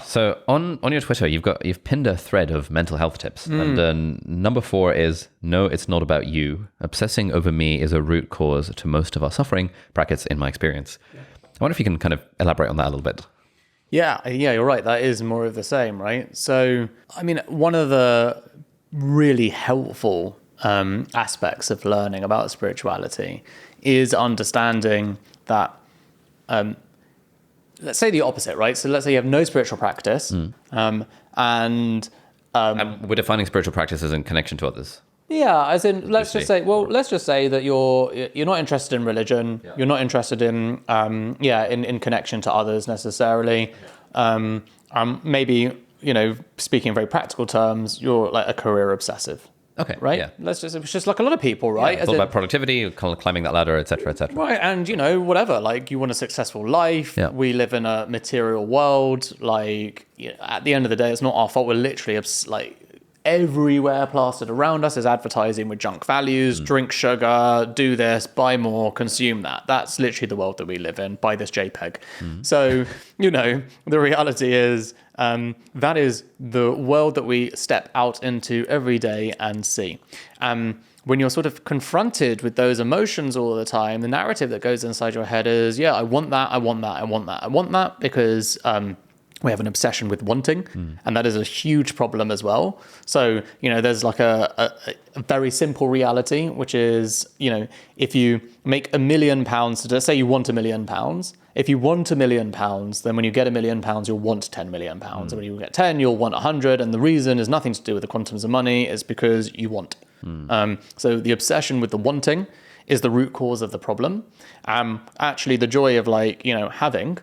So on your Twitter, you've pinned a thread of mental health tips, and number 4 is no, it's not about you. Obsessing over me is a root cause to most of our suffering. Brackets in my experience. Yeah. I wonder if you can kind of elaborate on that a little bit. Yeah, you're right. That is more of the same, right? So, I mean, one of the really helpful aspects of learning about spirituality is understanding that, let's say the opposite, right? So let's say you have no spiritual practice, and we're defining spiritual practice as in connection to others. Yeah, as in, let's just say that you're not interested in religion. Yeah. You're not interested in in connection to others necessarily. Yeah. Maybe, speaking in very practical terms, you're like a career obsessive. Okay. Right. Yeah. It's just like a lot of people, right? Yeah, it's all about productivity, climbing that ladder, etc., etc. Right, and whatever. Like, you want a successful life. Yeah. We live in a material world. Like, at the end of the day, it's not our fault. We're literally everywhere plastered around us is advertising with junk values. Drink sugar, do this, buy more, consume that. That's literally the world that we live in. Buy this JPEG. So, the reality is that is the world that we step out into every day and see. When you're sort of confronted with those emotions all the time, the narrative that goes inside your head is, I want that, I want that, I want that, I want that, because we have an obsession with wanting, and that is a huge problem as well. So, there's like a very simple reality, which is, if you make £1 million, let's say you want £1 million. If you want £1 million, then when you get £1 million, you'll want £10 million. And when you get 10, you'll want 100. And the reason is nothing to do with the quantums of money. It's because you want. So the obsession with the wanting is the root cause of the problem. Actually, the joy of having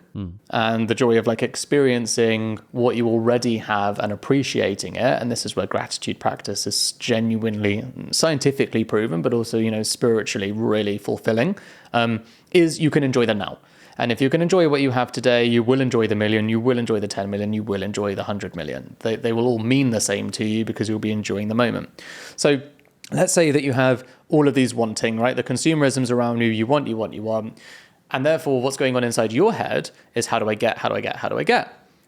and the joy of experiencing what you already have and appreciating it. And this is where gratitude practice is genuinely scientifically proven, but also, spiritually really fulfilling, is you can enjoy the now. And if you can enjoy what you have today, you will enjoy the million, you will enjoy the 10 million, you will enjoy the 100 million. They will all mean the same to you because you'll be enjoying the moment. So let's say that you have all of these wanting, right? The consumerisms around you, you want. And therefore, what's going on inside your head is how do I get?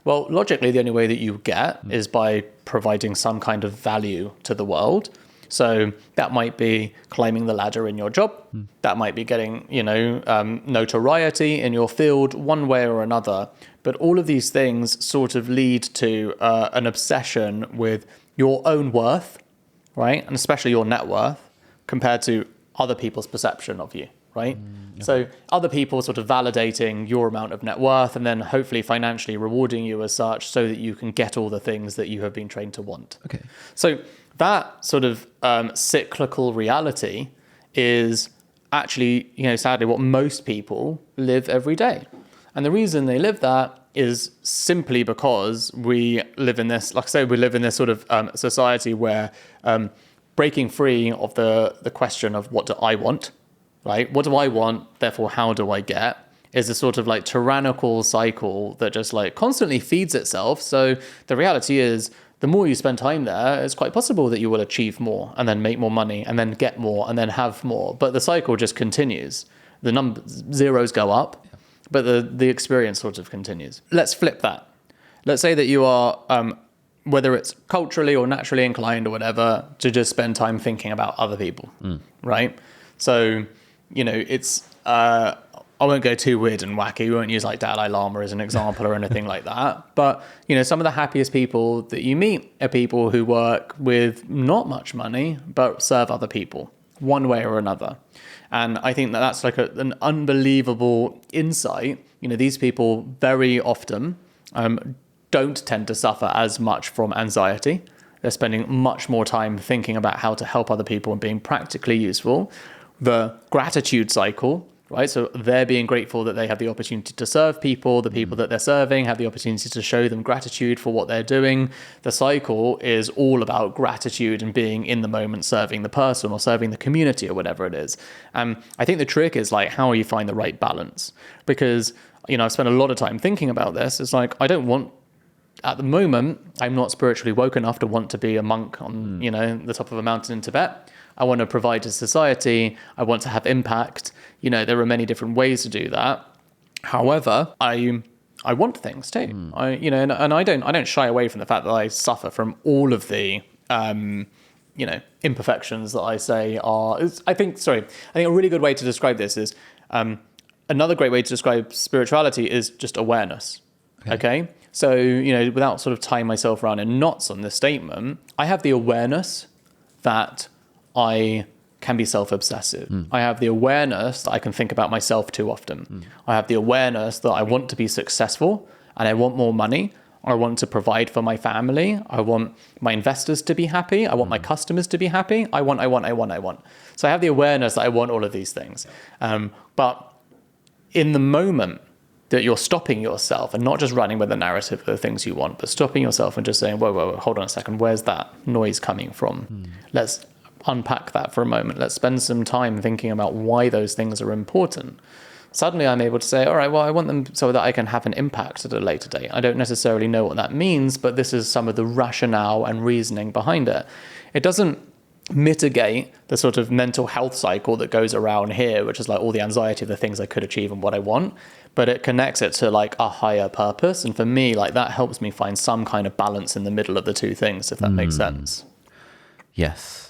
Well, logically, the only way that you get is by providing some kind of value to the world. So that might be climbing the ladder in your job. That might be getting, notoriety in your field one way or another. But all of these things sort of lead to an obsession with your own worth, right? And especially your net worth compared to other people's perception of you, right? So other people sort of validating your amount of net worth and then hopefully financially rewarding you as such so that you can get all the things that you have been trained to want. Okay. So that sort of cyclical reality is actually, sadly, what most people live every day. And the reason they live that is simply because we live in this, like I say, we live in this sort of society where breaking free of the question of what do I want, right? What do I want? Therefore, how do I get? Is a sort of tyrannical cycle that just constantly feeds itself. So the reality is, the more you spend time there, it's quite possible that you will achieve more and then make more money and then get more and then have more. But the cycle just continues. The zeros go up, but the experience sort of continues. Let's flip that. Let's say that you are, whether it's culturally or naturally inclined or whatever, to just spend time thinking about other people, right? So, it's... I won't go too weird and wacky. We won't use Dalai Lama as an example or anything like that. But, some of the happiest people that you meet are people who work with not much money, but serve other people one way or another. And I think that that's an unbelievable insight. These people very often don't tend to suffer as much from anxiety. They're spending much more time thinking about how to help other people and being practically useful. The gratitude cycle, right? So they're being grateful that they have the opportunity to serve people. The people that they're serving have the opportunity to show them gratitude for what they're doing. The cycle is all about gratitude and being in the moment, serving the person or serving the community or whatever it is. I think the trick is how you find the right balance, because, I've spent a lot of time thinking about this. It's I don't want, at the moment, I'm not spiritually woke enough to want to be a monk on, the top of a mountain in Tibet. I want to provide to society. I want to have impact. There are many different ways to do that. However, I I want things too. And I don't shy away from the fact that I suffer from all of the imperfections that I say are. I think a really good way to describe this is another great way to describe spirituality is just awareness. Okay? So, without sort of tying myself around in knots on this statement, I have the awareness that I can be self-obsessive. I have the awareness that I can think about myself too often. I have the awareness that I want to be successful and I want more money. I want to provide for my family. I want my investors to be happy. I want my customers to be happy. I want. So I have the awareness that I want all of these things. But in the moment that you're stopping yourself and not just running with the narrative of the things you want, but stopping yourself and just saying, whoa, hold on a second. Where's that noise coming from? Let's unpack that for a moment. Let's spend some time thinking about why those things are important. Suddenly I'm able to say, all right, well, I want them so that I can have an impact at a later date. I don't necessarily know what that means, but this is some of the rationale and reasoning behind it. It doesn't mitigate the sort of mental health cycle that goes around here, which is like all the anxiety of the things I could achieve and what I want, but it connects it to like a higher purpose. And for me, like that helps me find some kind of balance in the middle of the two things, if that makes sense. Yes.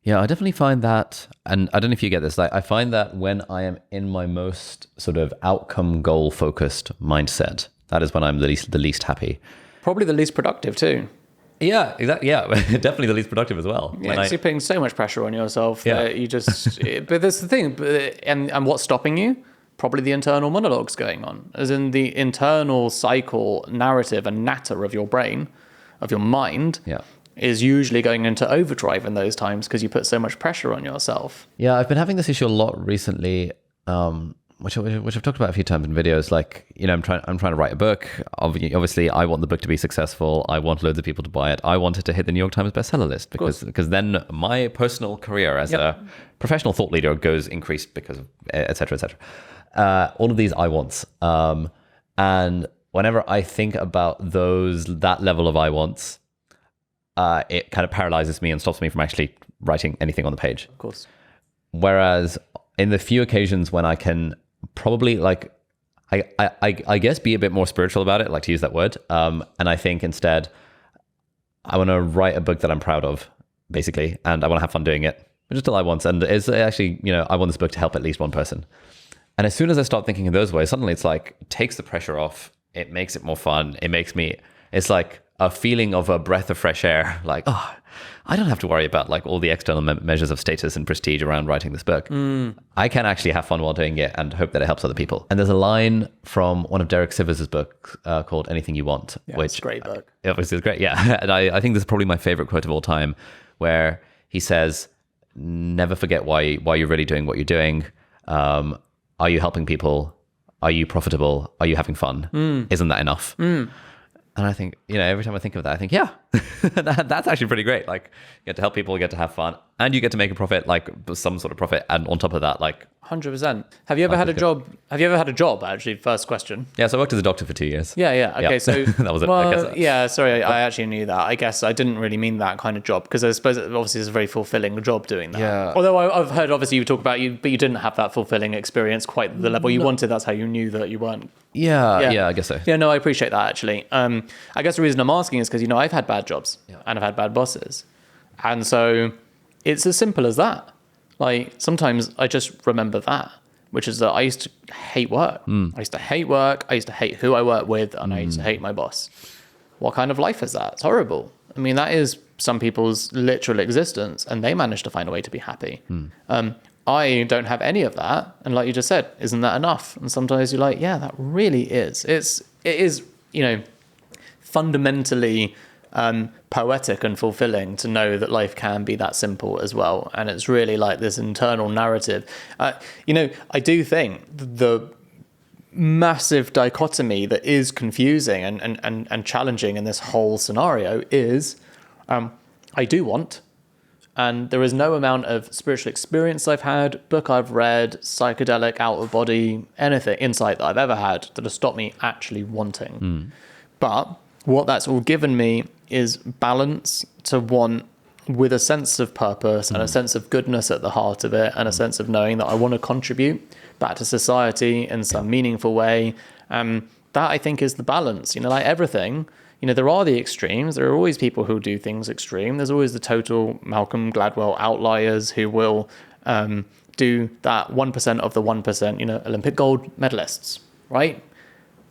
Yeah, I definitely find that, and I don't know if you get this, like I find that when I am in my most sort of outcome goal focused mindset, that is when I'm the least happy. Probably the least productive too. Yeah, exactly. Yeah, definitely the least productive as well. Yeah, because you're putting so much pressure on yourself that you just, but that's the thing. And what's stopping you? Probably the internal monologues going on, as in the internal cycle, narrative and natter of your brain, of your mind. Yeah. Is usually going into overdrive in those times because you put so much pressure on yourself. Yeah, I've been having this issue a lot recently, which I've talked about a few times in videos. Like, I'm trying to write a book. Obviously, I want the book to be successful. I want loads of people to buy it. I want it to hit the New York Times bestseller list because then my personal career as a professional thought leader goes increased because of et cetera, et cetera. All of these I wants. And whenever I think about that level of I wants, it kind of paralyzes me and stops me from actually writing anything on the page. Of course. Whereas in the few occasions when I can probably like, I guess be a bit more spiritual about it, like to use that word. And I think instead I want to write a book that I'm proud of, basically, and I want to have fun doing it, which is still I want. And it's actually, I want this book to help at least one person. And as soon as I start thinking in those ways, suddenly it's like, it takes the pressure off. It makes it more fun. It's like a feeling of a breath of fresh air. Like, oh, I don't have to worry about like all the external measures of status and prestige around writing this book. I can actually have fun while doing it and hope that it helps other people. And there's a line from one of Derek Sivers' books called Anything You Want, which it's a great book. Obviously is great. Yeah. And I think this is probably my favorite quote of all time, where he says, never forget why you're really doing what you're doing. Are you helping people? Are you profitable? Are you having fun? Isn't that enough? And I think, every time I think of that, I think, yeah, that's actually pretty great. Like, you get to help people, you get to have fun, and you get to make a profit, like some sort of profit. And on top of that, like 100%. Have you ever had a job? Have you ever had a job? Actually, first question. Yeah, so I worked as a doctor for 2 years. Yeah. Okay, so that was it. Well, I guess yeah, sorry, I actually knew that. I guess I didn't really mean that kind of job because I suppose obviously it's a very fulfilling job doing that. Yeah. Although I've heard obviously you talk about but you didn't have that fulfilling experience quite at the level you wanted. That's how you knew that you weren't. Yeah, I guess so. Yeah, no, I appreciate that actually. I guess the reason I'm asking is because I've had bad jobs and I've had bad bosses, and so it's as simple as that. Like sometimes I just remember that, which is that I used to hate work. I used to hate work. I used to hate who I work with, and I used to hate my boss. What kind of life is that? It's horrible. I mean, that is some people's literal existence, and they manage to find a way to be happy. I don't have any of that, and like you just said, isn't that enough? And sometimes you're like, yeah, that really is. It is, fundamentally poetic and fulfilling to know that life can be that simple as well. And it's really like this internal narrative. I do think the massive dichotomy that is confusing and challenging in this whole scenario is I do want, and there is no amount of spiritual experience I've had, book I've read, psychedelic, out of body, anything, insight that I've ever had that has stopped me actually wanting. But what that's all given me is balance to want with a sense of purpose and a sense of goodness at the heart of it, and a sense of knowing that I want to contribute back to society in some meaningful way. That that I think is the balance. You know, like everything, you know, there are the extremes. There are always people who do things extreme. There's always the total Malcolm Gladwell outliers who will do that 1% of the 1%, you know, Olympic gold medalists, right?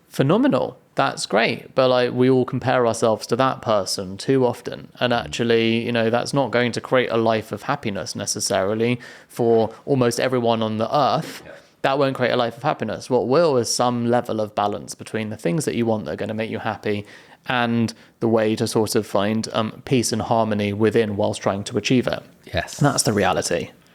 Phenomenal. That's great. But like, we all compare ourselves to that person too often. And actually, you know, that's not going to create a life of happiness necessarily for almost everyone on the earth. That won't create a life of happiness. What will is some level of balance between the things that you want that are going to make you happy and the way to sort of find peace and harmony within whilst trying to achieve it. Yes. That's the reality.